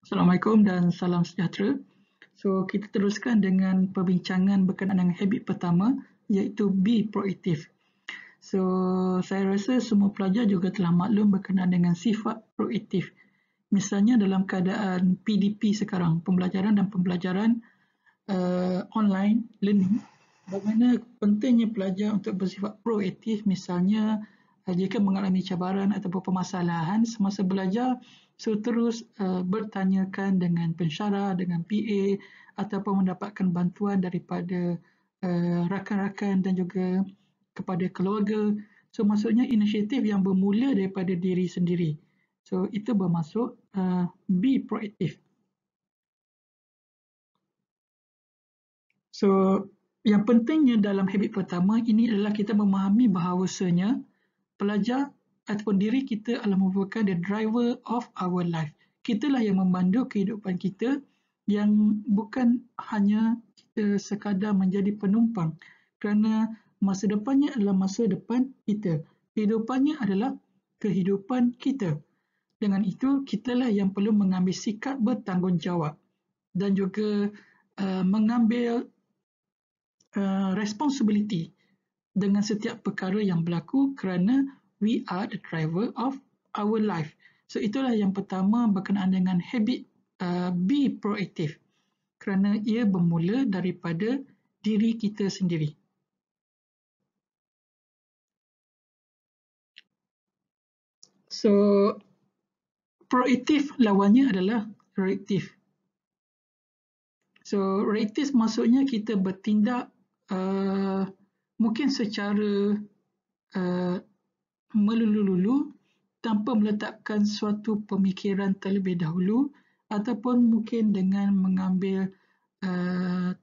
Assalamualaikum dan salam sejahtera. So, kita teruskan dengan perbincangan berkenaan dengan habit pertama, iaitu be proaktif. So, saya rasa semua pelajar juga telah maklum berkenaan dengan sifat proaktif. Misalnya dalam keadaan PDP sekarang, pembelajaran dan pembelajaran online learning, bagaimana pentingnya pelajar untuk bersifat proaktif, misalnya jika mengalami cabaran ataupun permasalahan semasa belajar, so terus bertanyakan dengan pensyarah, dengan PA ataupun mendapatkan bantuan daripada rakan-rakan dan juga kepada keluarga. So maksudnya inisiatif yang bermula daripada diri sendiri. So itu bermaksud be proaktif. So yang pentingnya dalam habit pertama ini adalah kita memahami bahawasanya pelajar ataupun diri kita adalah merupakan the driver of our life. Kitalah yang memandu kehidupan kita, yang bukan hanya kita sekadar menjadi penumpang, kerana masa depannya adalah masa depan kita. Kehidupannya adalah kehidupan kita. Dengan itu, kitalah yang perlu mengambil sikap bertanggungjawab dan juga mengambil responsibility dengan setiap perkara yang berlaku, kerana we are the driver of our life. So itulah yang pertama berkenaan dengan habit be proaktif, kerana ia bermula daripada diri kita sendiri. So proaktif lawannya adalah reaktif. So reaktif maksudnya kita bertindak mungkin secara melulu-lulu tanpa meletakkan suatu pemikiran terlebih dahulu, ataupun mungkin dengan mengambil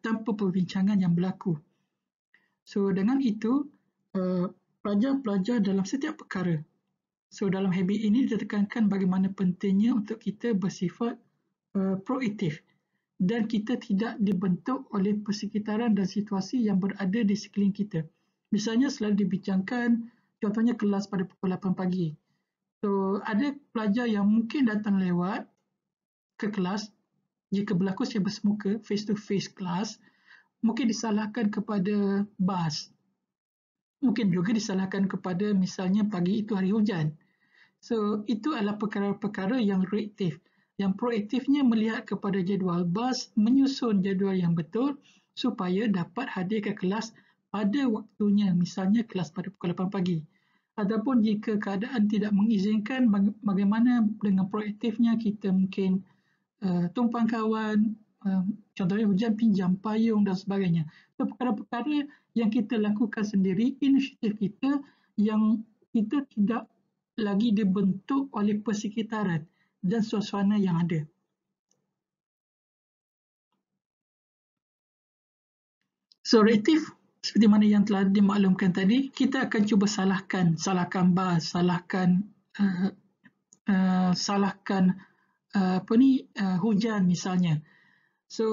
tanpa perbincangan yang berlaku. So dengan itu pelajar-pelajar dalam setiap perkara. So dalam habit ini ditekankan bagaimana pentingnya untuk kita bersifat proaktif dan kita tidak dibentuk oleh persekitaran dan situasi yang berada di sekeliling kita. Misalnya selalu dibincangkan, contohnya kelas pada pukul 8 pagi. So, ada pelajar yang mungkin datang lewat ke kelas, jika berlaku secara bersemuka, face-to-face kelas, mungkin disalahkan kepada bas. Mungkin juga disalahkan kepada misalnya pagi itu hari hujan. So, itu adalah perkara-perkara yang reaktif. Yang proaktifnya melihat kepada jadual bas, menyusun jadual yang betul supaya dapat hadir ke kelas pada waktunya, misalnya kelas pada pukul 8 pagi. Ataupun jika keadaan tidak mengizinkan, bagaimana dengan proaktifnya kita mungkin tumpang kawan, contohnya hujan pinjam payung dan sebagainya. So, perkara-perkara yang kita lakukan sendiri, inisiatif kita yang kita tidak lagi dibentuk oleh persekitaran dan suasana yang ada. So reaktif seperti mana yang telah dimaklumkan tadi, kita akan cuba salahkan bas, salahkan hujan misalnya. So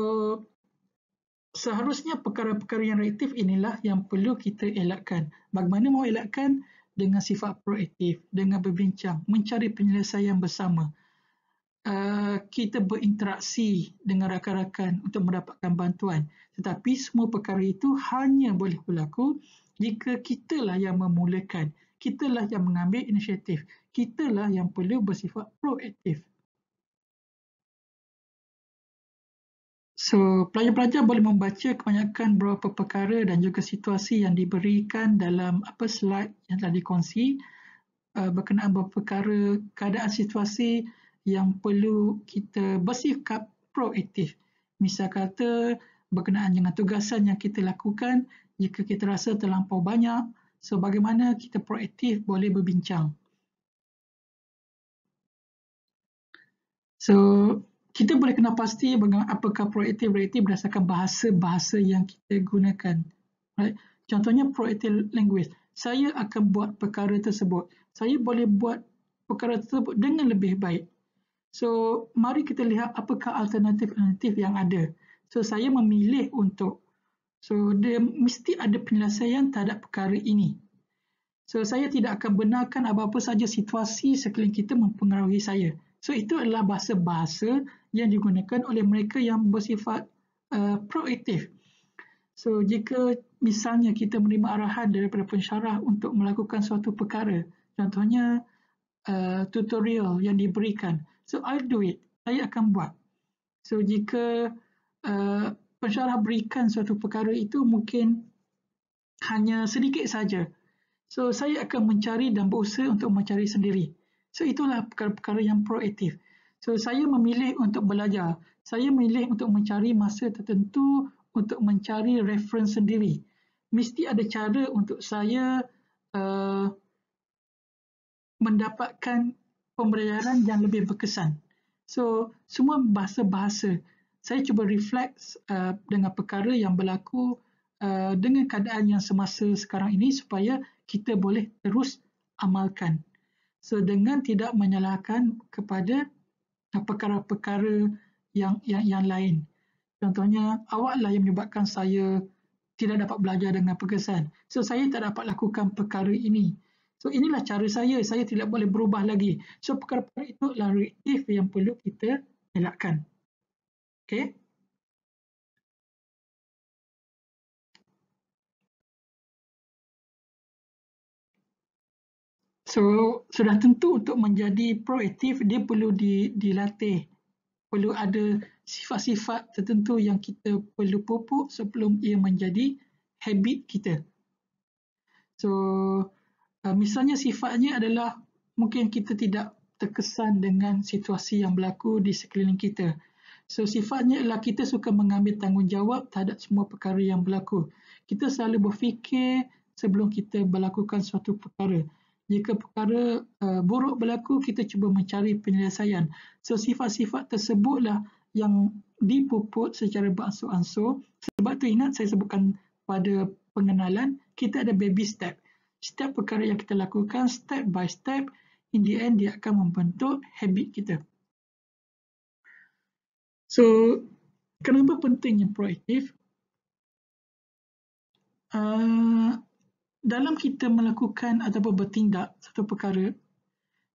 seharusnya perkara-perkara yang reaktif inilah yang perlu kita elakkan. Bagaimana mau elakkan? Dengan sifat proaktif, dengan berbincang, mencari penyelesaian bersama. Kita berinteraksi dengan rakan-rakan untuk mendapatkan bantuan. Tetapi semua perkara itu hanya boleh berlaku jika kitalah yang memulakan, kitalah yang mengambil inisiatif, kitalah yang perlu bersifat proaktif. So, pelajar-pelajar boleh membaca kebanyakan beberapa perkara dan juga situasi yang diberikan dalam slide yang telah dikongsi berkenaan beberapa perkara, keadaan situasi yang perlu kita bersikap proaktif. Misal kata berkenaan dengan tugasan yang kita lakukan, jika kita rasa terlampau banyak, so bagaimana kita proaktif boleh berbincang. So, kita boleh kenal pasti apakah proaktif berdasarkan bahasa-bahasa yang kita gunakan. Right? Contohnya proaktif language. Saya akan buat perkara tersebut. Saya boleh buat perkara tersebut dengan lebih baik. So, mari kita lihat apakah alternatif-alternatif yang ada. So, saya memilih untuk, so dia mesti ada penyelesaian terhadap perkara ini. So, saya tidak akan benarkan apa-apa saja situasi sekeliling kita mempengaruhi saya. So itu adalah bahasa-bahasa yang digunakan oleh mereka yang bersifat proaktif. So jika misalnya kita menerima arahan daripada pensyarah untuk melakukan suatu perkara, contohnya tutorial yang diberikan, so I'll do it, saya akan buat. So jika pensyarah berikan suatu perkara itu mungkin hanya sedikit saja, so saya akan mencari dan berusaha untuk mencari sendiri. So itulah perkara-perkara yang proaktif. So saya memilih untuk belajar, saya memilih untuk mencari masa tertentu untuk mencari reference sendiri. Mesti ada cara untuk saya mendapatkan pembelajaran yang lebih berkesan. So semua bahasa-bahasa saya cuba reflect dengan perkara yang berlaku dengan keadaan yang semasa sekarang ini supaya kita boleh terus amalkan. So dengan tidak menyalahkan kepada perkara-perkara yang lain. Contohnya, awaklah yang menyebabkan saya tidak dapat belajar dengan berkesan. So saya tak dapat lakukan perkara ini. So inilah cara saya tidak boleh berubah lagi. So perkara-perkara itu adalah reaktif yang perlu kita elakkan. Okay? So sudah tentu untuk menjadi proaktif dia perlu dilatih. Perlu ada sifat-sifat tertentu yang kita perlu pupuk sebelum ia menjadi habit kita. So misalnya sifatnya adalah mungkin kita tidak terkesan dengan situasi yang berlaku di sekeliling kita. So sifatnya adalah kita suka mengambil tanggungjawab terhadap semua perkara yang berlaku. Kita selalu berfikir sebelum kita melakukan suatu perkara. Jika perkara buruk berlaku, kita cuba mencari penyelesaian. So sifat-sifat tersebutlah yang dipupuk secara beransur-ansur. Sebab tu ingat saya sebutkan pada pengenalan, kita ada baby step. Setiap perkara yang kita lakukan step by step, in the end dia akan membentuk habit kita. So, kenapa pentingnya proaktif? Dalam kita melakukan ataupun bertindak satu perkara,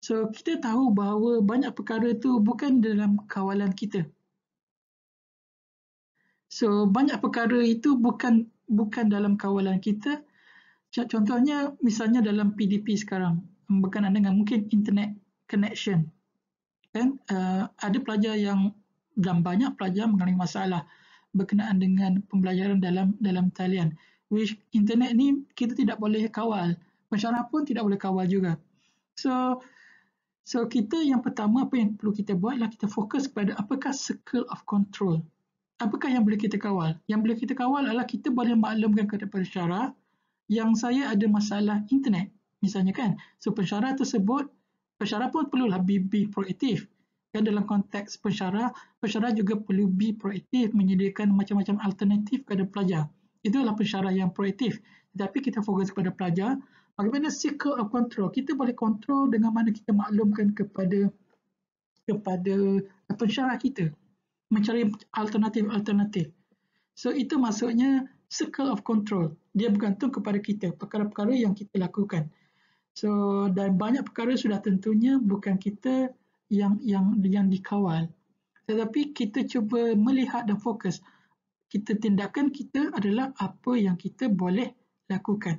so kita tahu bahawa banyak perkara itu bukan dalam kawalan kita. So, banyak perkara itu bukan dalam kawalan kita. Contohnya, misalnya dalam PDP sekarang, berkenaan dengan mungkin internet connection. Kan? Ada pelajar dan banyak pelajar mengalami masalah berkenaan dengan pembelajaran dalam talian. Which internet ni kita tidak boleh kawal. Pensyarah pun tidak boleh kawal juga. So kita yang pertama apa yang perlu kita buat adalah kita fokus kepada apakah circle of control. Apakah yang boleh kita kawal? Yang boleh kita kawal adalah kita boleh maklumkan kepada pensyarah yang saya ada masalah internet. Misalnya kan. So pensyarah pun perlulah be proaktif. Dan dalam konteks pensyarah juga perlu be proaktif menyediakan macam-macam alternatif kepada pelajar. Itulah pensyarah yang proaktif. Tetapi kita fokus kepada pelajar, bagaimana circle of control. Kita boleh kontrol dengan mana kita maklumkan kepada pensyarah kita. Mencari alternatif-alternatif. So itu maksudnya circle of control. Dia bergantung kepada kita, perkara-perkara yang kita lakukan. So dan banyak perkara sudah tentunya bukan kita yang dikawal. Tetapi kita cuba melihat dan fokus. Tindakan kita adalah apa yang kita boleh lakukan.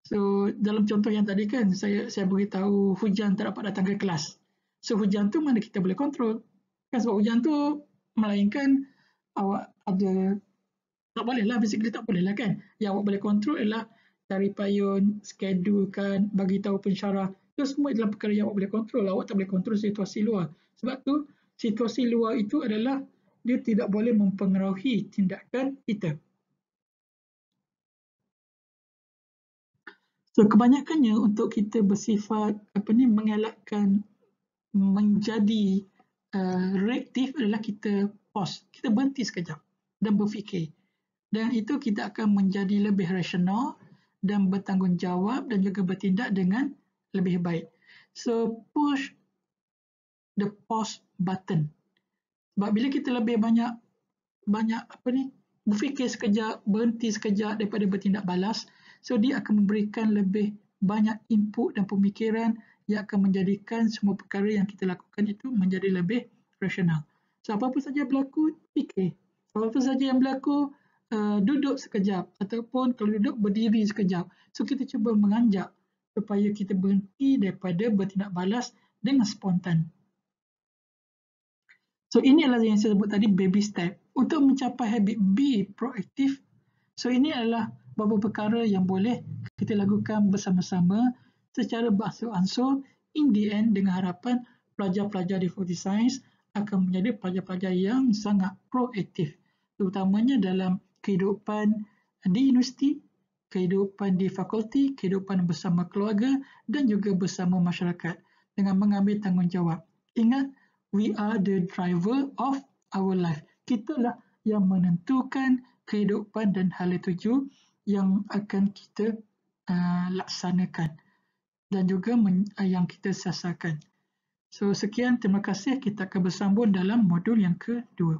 So dalam contoh yang tadi kan saya beritahu hujan tak dapat datang ke kelas. So hujan tu mana kita boleh kontrol. Kan sebab hujan tu melainkan awak ada, tak boleh lah, basically tak boleh lah kan. Yang awak boleh kontrol adalah cari payung, schedulekan, bagi tahu pensyarah. Itu semua adalah perkara yang awak boleh kontrol. Awak tak boleh kontrol situasi luar. Sebab tu situasi luar itu adalah dia tidak boleh mempengaruhi tindakan kita. So kebanyakannya untuk kita bersifat mengelakkan menjadi reaktif adalah kita pause, kita berhenti sekejap dan berfikir. Dan itu kita akan menjadi lebih rasional dan bertanggungjawab dan juga bertindak dengan lebih baik. So push the pause button. Sebab bila kita lebih banyak berfikir sekejap, berhenti sekejap daripada bertindak balas, so dia akan memberikan lebih banyak input dan pemikiran yang akan menjadikan semua perkara yang kita lakukan itu menjadi lebih rasional. So, apa-apa saja berlaku, fikir. Apa-apa saja yang berlaku, duduk sekejap ataupun kalau duduk berdiri sekejap. So, kita cuba menganjak supaya kita berhenti daripada bertindak balas dengan spontan. So, ini adalah yang saya sebut tadi baby step. Untuk mencapai habit be proaktif, so ini adalah beberapa perkara yang boleh kita lakukan bersama-sama secara beransur-ansur. In the end, dengan harapan pelajar-pelajar di Fakulti Sains akan menjadi pelajar-pelajar yang sangat proaktif, terutamanya dalam kehidupan di universiti, kehidupan di fakulti, kehidupan bersama keluarga dan juga bersama masyarakat dengan mengambil tanggungjawab. Ingat, we are the driver of our life. Kitalah yang menentukan kehidupan dan hala tuju yang akan kita laksanakan dan juga yang kita sasarkan. So, sekian, terima kasih. Kita akan bersambung dalam modul yang kedua.